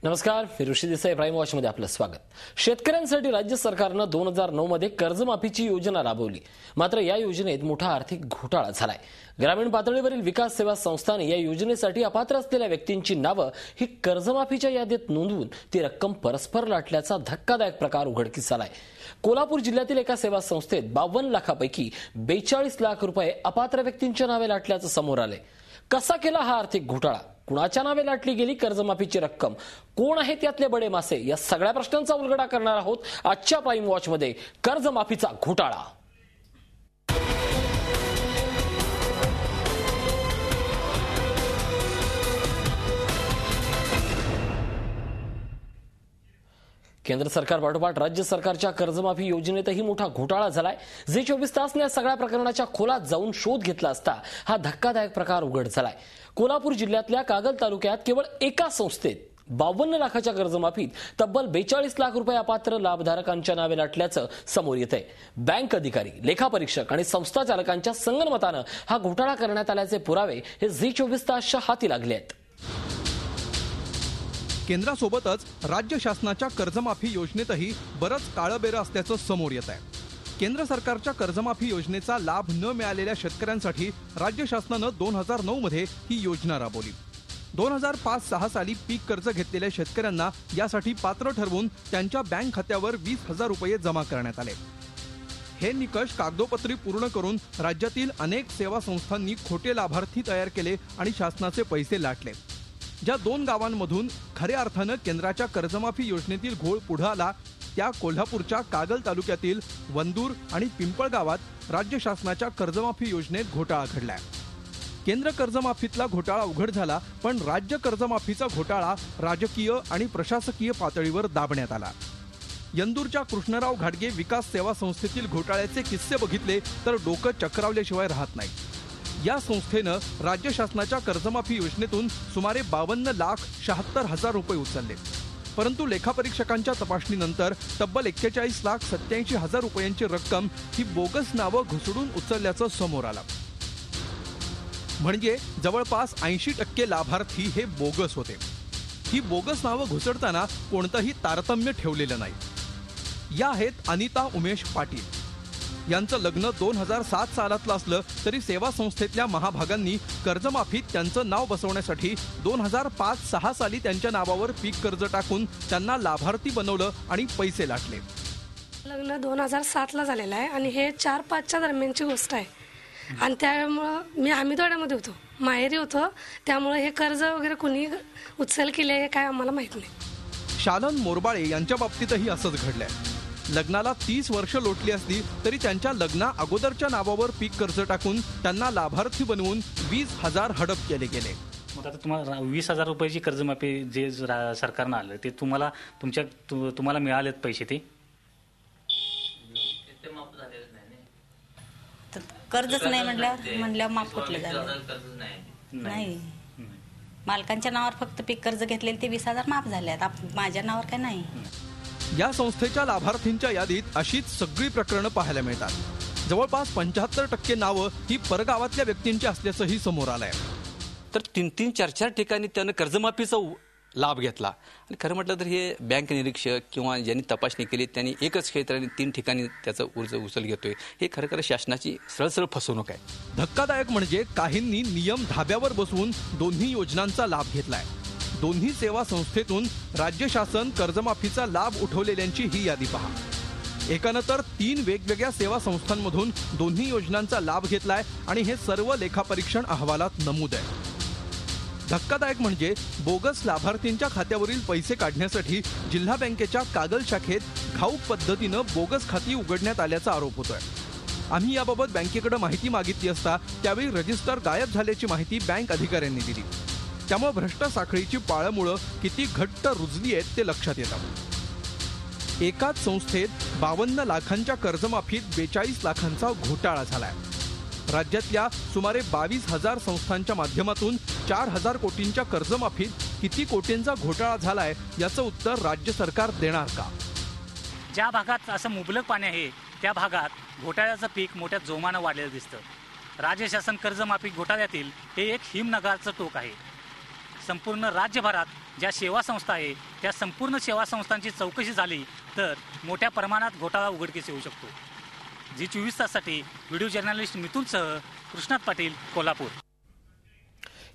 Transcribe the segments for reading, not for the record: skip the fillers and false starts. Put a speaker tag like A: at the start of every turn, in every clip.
A: नमस्कार, मी ऋषी Desai prime watch मध्ये आपलं स्वागत। शेतकऱ्यांसाठी राज्य सरकारनं 2009 मध्ये कर्जमाफीची योजना राबवली, मात्र या योजनेत मोठा आर्थिक घोटाळा झालाय। ग्रामीण पातळीवरील विकास सेवा संस्थांनी या योजनेसाठी अपात्र असलेल्या व्यक्तींची नावं ही कर्जमाफीच्या यादीत नोंदवून ती रक्कम परस्पर लाटल्याचा धक्कादायक प्रकार उघडकीस आलाय। कोल्हापूर जिल्ह्यातील एका सेवा संस्थेत 52 लाखापैकी 42 लाख रुपये अपात्र व्यक्तींच्या नावे लाटल्याचं समोर आलंय। कसा केला हा आर्थिक घोटाळा? कुणाच्या नावे लाटली गेली कर्जमाफीची रक्कम? कोण आहेत त्यातले बडे मासे? या सगळ्या प्रश्नांचा उलगडा करणार आहोत आजच्या प्राईम वॉच मध्ये। कर्जमाफीचा घोटाळा। केंद्र सरकार पाठोपाठ राज्य सरकारच्या कर्जमाफी योजनेतही मोठा घोटाळा झालाय। झी 24 तासने सगळ्या प्रकरणाच्या खोलात जाऊन शोध घेतला असता हा धक्कादायक प्रकार उघड झालाय। कोल्हापूर जिल्ह्यातल्या कागल तालुक्यात केवळ एका संस्थेत 52 लाखाच्या कर्जमाफीत तब्बल 42 लाख रुपये अपात्र लाभधारकांच्या नावे लाटल्याचं समोर येतंय। बँक अधिकारी, लेखापरीक्षक आणि संस्था चालकांच्या संगनमतानं हा घोटाळा करण्यात आल्याचे पुरावे हे झी 24 तासच्या हाती लागले आहेत।
B: केंद्रासोबतच राज्य शासनाच्या कर्जमाफी योजनेतही बरंच काळबेरं असल्याचं समोर येत आहे। केंद्र सरकारच्या कर्जमाफी योजनेचा लाभ न मिळालेल्या शेतकऱ्यांसाठी राज्य शासनानं 2009 मध्ये ही योजना राबवली। 2005-06 साली पीक कर्ज घेतलेल्या शेतकऱ्यांना यासाठी पात्र ठरवून त्यांच्या बँक खात्यावर 20,000 रुपये जमा करण्यात आले। हे निकष कागदोपत्री पूर्ण करून राज्यातील अनेक सेवा संस्थांनी खोटे लाभार्थी तयार केले आणि शासनाचे पैसे लाटले। ज्या 2 गावांमधून खऱ्या अर्थानं केंद्राच्या कर्जमाफी योजनेतील घोळ पुढे आला त्या कोल्हापूरच्या कागल तालुक्यातील वंदूर आणि पिंपळ गावात राज्य शासनाच्या कर्जमाफी योजनेत घोटाळा घडलाय। केंद्र कर्जमाफीतला घोटाळा उघड झाला, पण राज्य कर्जमाफीचा घोटाळा राजकीय आणि प्रशासकीय पातळीवर दाबण्यात आला। यंदूरच्या कृष्णराव घाटगे विकास सेवा संस्थेतील घोटाळ्याचे किस्से बघितले तर डोकं चक्रावल्याशिवाय राहत नाही। या संस्थेनं राज्य शासनाच्या कर्जमाफी योजनेतून सुमारे 52,76,000 रुपये उचलले, परंतु लेखापरीक्षकांच्या तपासणीनंतर तब्बल 41,87,000 रुपयांची रक्कम ही बोगस नावं घुसडून उचलल्याचं समोर आलं। म्हणजे जवळपास 80% लाभार्थी हे बोगस होते। ही बोगस नावं घुसडताना कोणतंही तारतम्य ठेवलेलं नाही। या आहेत अनिता उमेश पाटील। यांचं लग्न 2007 सालातलं असलं तरी सेवा संस्थेतल्या महाभागांनी कर्जमाफीत त्यांचं नाव बसवण्यासाठी 2005-06 साली त्यांच्या नावावर पीक कर्ज टाकून त्यांना लाभार्थी बनवलं आणि पैसे लाटले।
C: लग्न 2007 ला झालेलं आहे आणि हे 4-5च्या दरम्यानची गोष्ट आहे आणि त्यामुळं मी हमीदवाड्यामध्ये होतो, माहेरी होतो, त्यामुळे हे कर्ज वगैरे कुणी उचल केले हे काय आम्हाला माहित नाही।
B: शालन मोरबाळे यांच्या बाबतीतही असंच घडलंय। लग्नाला 30 वर्ष लोटली असली तरी त्यांच्या लग्ना अगोदरच्या नावावर पीक कर्ज टाकून त्यांना लाभार्थी बनवून 20,000 हडप केले गेले।
D: मग आता तुम्हाला 20,000 रुपयाची कर्जमाफी जे सरकारनं आलं ते तुम्हाला मिळालेत पैसे ते
E: कर्जच नाही म्हणल्यावर माफ कुठलं झालं? नाही, मालकांच्या नावावर फक्त पीक कर्ज घेतलेले ते 20,000 माफ झाले, माझ्या नावावर काय नाही।
B: या संस्थेच्या लाभार्थींच्या यादीत अशीच सगळी प्रकरणं पाहायला मिळतात। जवळपास 75% नावं ही परगावातल्या व्यक्तींची असल्याचंही समोर आलंय।
F: तर 3-3, 4-4 ठिकाणी त्यानं कर्जमाफीचा लाभ घेतला आणि खरं म्हटलं तर हे बँक निरीक्षक किंवा ज्यांनी तपासणी केली त्यांनी एकच क्षेत्राने 3 ठिकाणी त्याचं उचल घेतोय। हे खरं शासनाची सरळ फसवणूक आहे।
B: धक्कादायक म्हणजे काहींनी नियम धाब्यावर बसवून दोन्ही योजनांचा लाभ घेतलाय। दोन्ही सेवा संस्थेतून राज्य शासन कर्जमाफीचा लाभ उठवलेल्यांची ही यादी पहा। एकानं तर 3 वेगवेगळ्या सेवा संस्थांमधून दोन्ही योजनांचा लाभ घेतलाय आणि हे सर्व लेखापरीक्षण अहवालात नमूद आहे। धक्कादायक म्हणजे बोगस लाभार्थींच्या खात्यावरील पैसे काढण्यासाठी जिल्हा बँकेच्या कागल शाखेत घाऊक पद्धतीनं बोगस खाती उघडण्यात आल्याचा आरोप होतोय। आम्ही याबाबत बँकेकडे माहिती मागितली असता त्यावेळी रजिस्टर गायब झाल्याची माहिती बँक अधिकाऱ्यांनी दिली। त्यामुळे भ्रष्ट साखळीची पाळंमुळं किती घट्ट रुजली आहेत ते लक्षात येतं। एकाच संस्थेत 52 लाखांच्या कर्जमाफीत 42 लाखांचा घोटाळा झालाय। राज्यातल्या सुमारे 22,000 संस्थांच्या माध्यमातून 4,000 कोटींच्या कर्जमाफीत किती कोटींचा घोटाळा झालाय याचं उत्तर राज्य सरकार देणार का?
D: ज्या भागात असं मुबलक पाणी आहे त्या भागात घोटाळ्याचं पीक मोठ्या जोमानं वाढलेलं दिसतं। राज्य शासन कर्जमाफी घोटाळ्यातील हे एक हिमनगाचं टोक आहे। संपूर्ण राज्यभरात ज्या सेवा संस्था आहे त्या संपूर्ण सेवा संस्थांची चौकशी झाली तर मोठ्या प्रमाणात घोटाळा उघडकीस येऊ शकतो. जी24 ताससाठी व्हिडिओ जर्नलिस्ट मिथुनसह कृष्णात पाटील, कोल्हापूर.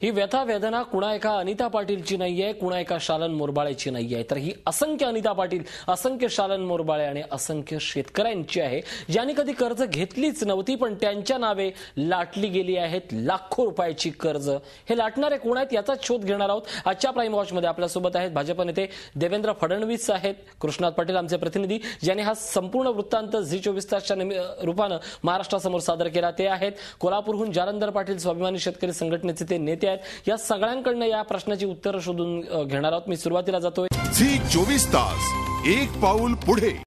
A: ही व्यथा वेदना कुणा एका अनिता पाटीलची नाहीये, कुणा एका शालन मोरबाळेची नाहीये, तर ही असंख्य अनिता पाटील, असंख्य शालन मोरबाळे आणि असंख्य शेतकऱ्यांची आहे ज्यांनी कधी कर्ज घेतलीच नव्हती पण त्यांच्या नावे लाटली गेली आहेत लाखो रुपयाची कर्ज. हे लाटणारे कोण आहेत याचाच शोध घेणार आहोत. आजच्या प्राईम वॉचमध्ये आपल्यासोबत आहेत भाजप नेते देवेंद्र फडणवीस आहेत, कृष्णात पाटील आमचे प्रतिनिधी ज्यांनी हा संपूर्ण वृत्तांत जी24 तासच्या रूपानं महाराष्ट्रासमोर सादर केला ते आहेत, कोल्हापूरहून जालंधर पाटील स्वाभिमानी शेतकरी संघटनेचे ते नेते आहेत. या सगळ्यांकडनं या प्रश्नाची उत्तरं शोधून घेणार आहोत. मी सुरुवातीला जातोय.
G: जी24 तास, एक पाऊल पुढे.